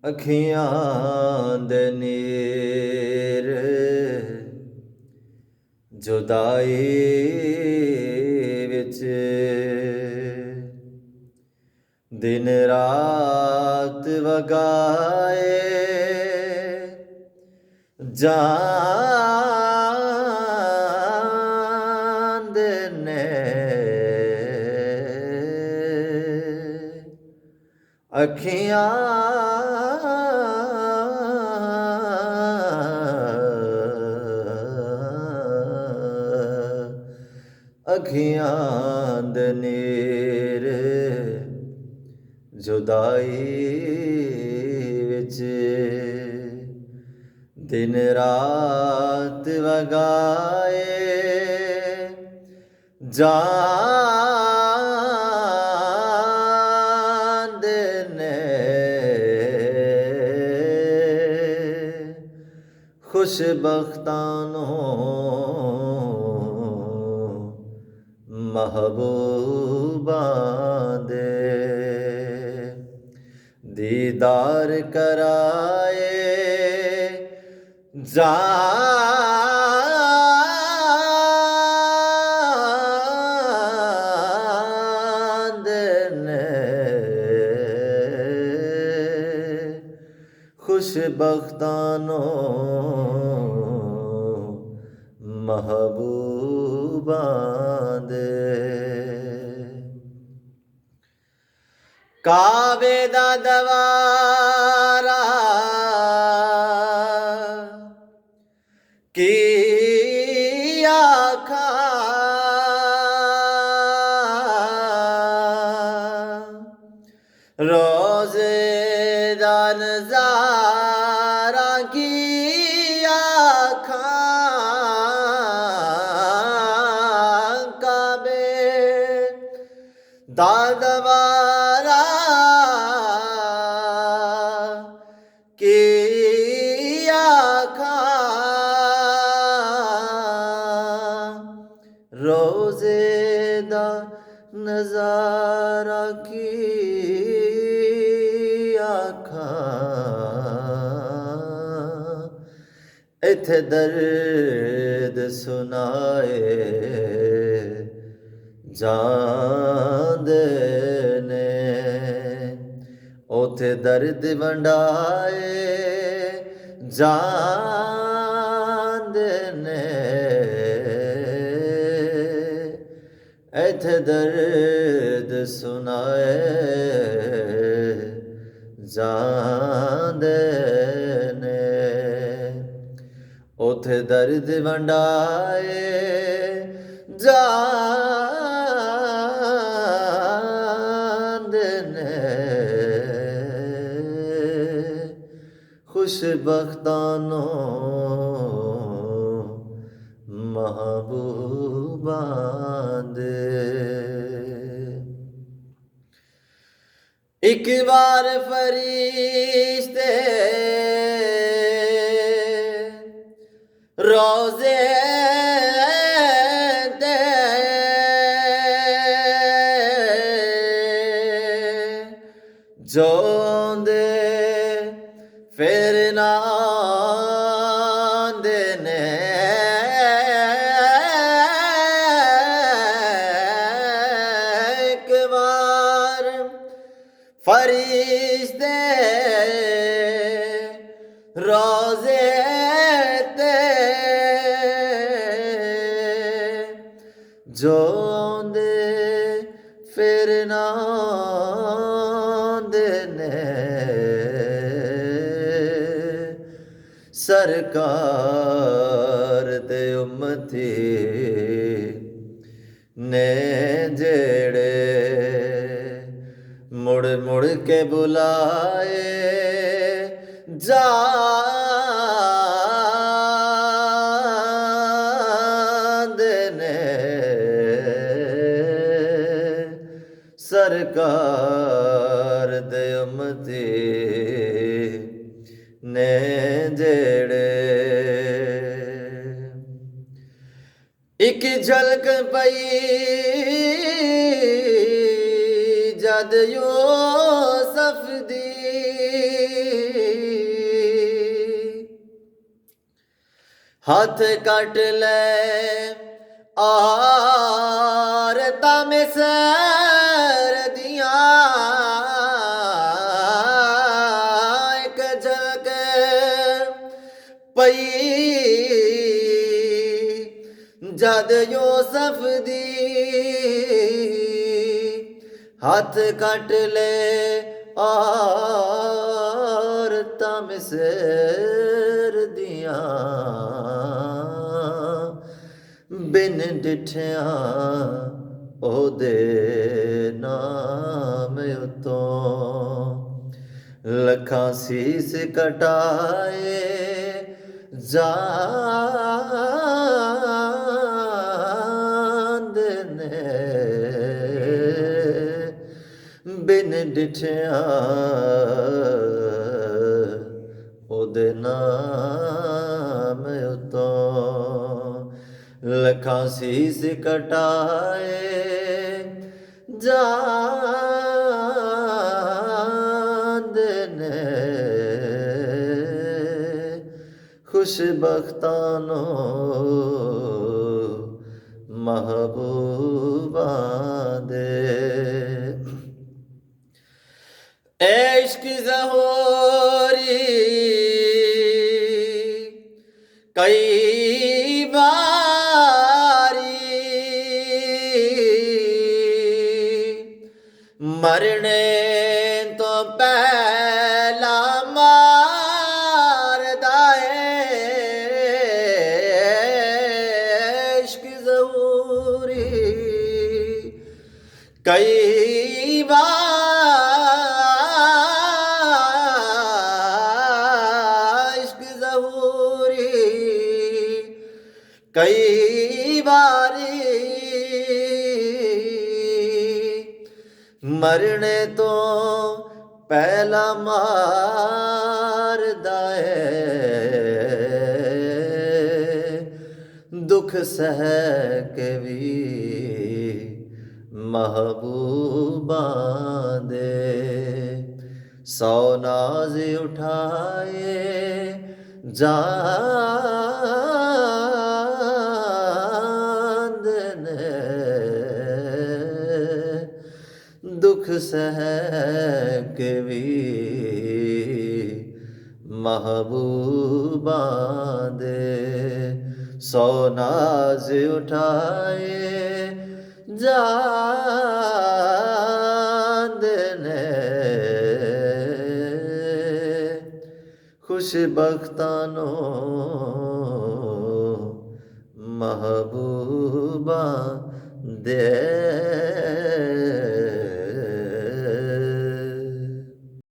ਅੱਖੀਆਂ ਦੇ ਨੀਰ ਜੁਦਾਈ ਵਿੱਚ ਦਿਨ ਰਾਤ ਵਗਾਏ ਜਾਂਦੇ ਨੇ ਅੱਖੀਆਂ ਅੱਖੀਆਂ ਦੇ ਨੀਰ ਜੁਦਾਈ ਵਿੱਚ ਦਿਨ ਰਾਤ ਵਗਾਏ ਜਾਂਦੇ ਨੇ ਖੁਸ਼ਬਖਤਾਂ ਨੂੰ ਮਹਿਬੂਬਾਂ ਦੇ ਦੀਦਾਰ ਕਰਾਏ ਜਾਂਦੇ ਨੇ ਖੁਸ਼ਬਖਤਾਂ ਨੂੰ ਮਹਿਬੂਬਾਂ ਦੇ ਕਾਵੇ ਦਾ ਦਵਾਰਾ ਕੀ ਆਖਾਂ ਰੋਜ਼ੇ ਦਾ ਨਜ਼ਾਰਾ ਕੀ ਆਖਾਂ ਕਾਵੇ ਦਾ ਦਵਾਰਾ ਕੀ ਆਖਾਂ ਰੋਜ਼ੇ ਦਾ ਨਜ਼ਾਰਾ ਕੀ ਆਖਾਂ ਇੱਥੇ ਦਰਦ ਸੁਣਾਏ ਜਾਂਦੇ ਨੇ ਉੱਥੇ ਦਰਦ ਵੰਡਾਏ ਜਾਂਦੇ ਨੇ ਇੱਥੇ ਦਰਦ ਸੁਣਾਏ ਜਾਂਦੇ ਨੇ ਉੱਥੇ ਦਰਦ ਵੰਡਾਏ ਜਾਂਦੇ ਨੇ ਖੁਸ਼ਬਖਤਾਂ ਨੂੰ ਮਹਿਬੂਬਾਂ ਦੇ ਇੱਕ ਵਾਰ ਫਰਿਸ਼ਤੇ ਰੋਜ਼ੇ ਤੇ ਜੋਂਦੇ ਫਿਰ ਨਾਂਦੇ ਨੇ ਇੱਕ ਵਾਰ ਫਰਿਸ਼ਤੇ ਰੋਜ਼ੇ ਤੇ ਜੋਂਦੇ ਫਿਰ ਨਾਂਦੇ ਨੇ ਸਰਕਾਰ ਦੇ ਉਮਤੀ ਨੇ ਜਿਹੜੇ ਮੁੜ ਮੁੜ ਕੇ ਬੁਲਾਏ ਜਾਂਦੇ ਨੇ ਸਰਕਾਰ ਦੇ ਉਮਤੀ ਨੇ ਜਿਹੜੇ ਇੱਕ ਝਲਕ ਪਈ जद यूसुफ दी हथ कट ले औरतां मिस्र दियां एक झलक पई जद यूसुफ दी हथ कट ले औरतां मिस्र दियां बिन डिठिया ओदे नाम उतों लखां सीस कटाए जांदे ने बिन डिठिया ओदे नाम उतों लखां सीस कटाए जांदे ने खुशबख्तां नूं महबूबां दे इश्क ज़होरी कई बारी मरने तो पहला मारदा है इश्क ज़रूरी कई बार इश्क ज़रूरी कई बारी मरने तो पहला मारदा है दुख सह के भी महबूबां दे सौ नाज उठाए जांदे ने दुख सह के भी महबूबां दे सौ नाज उठाए जांदे ने खुशबख्तां नूं महबूबां दे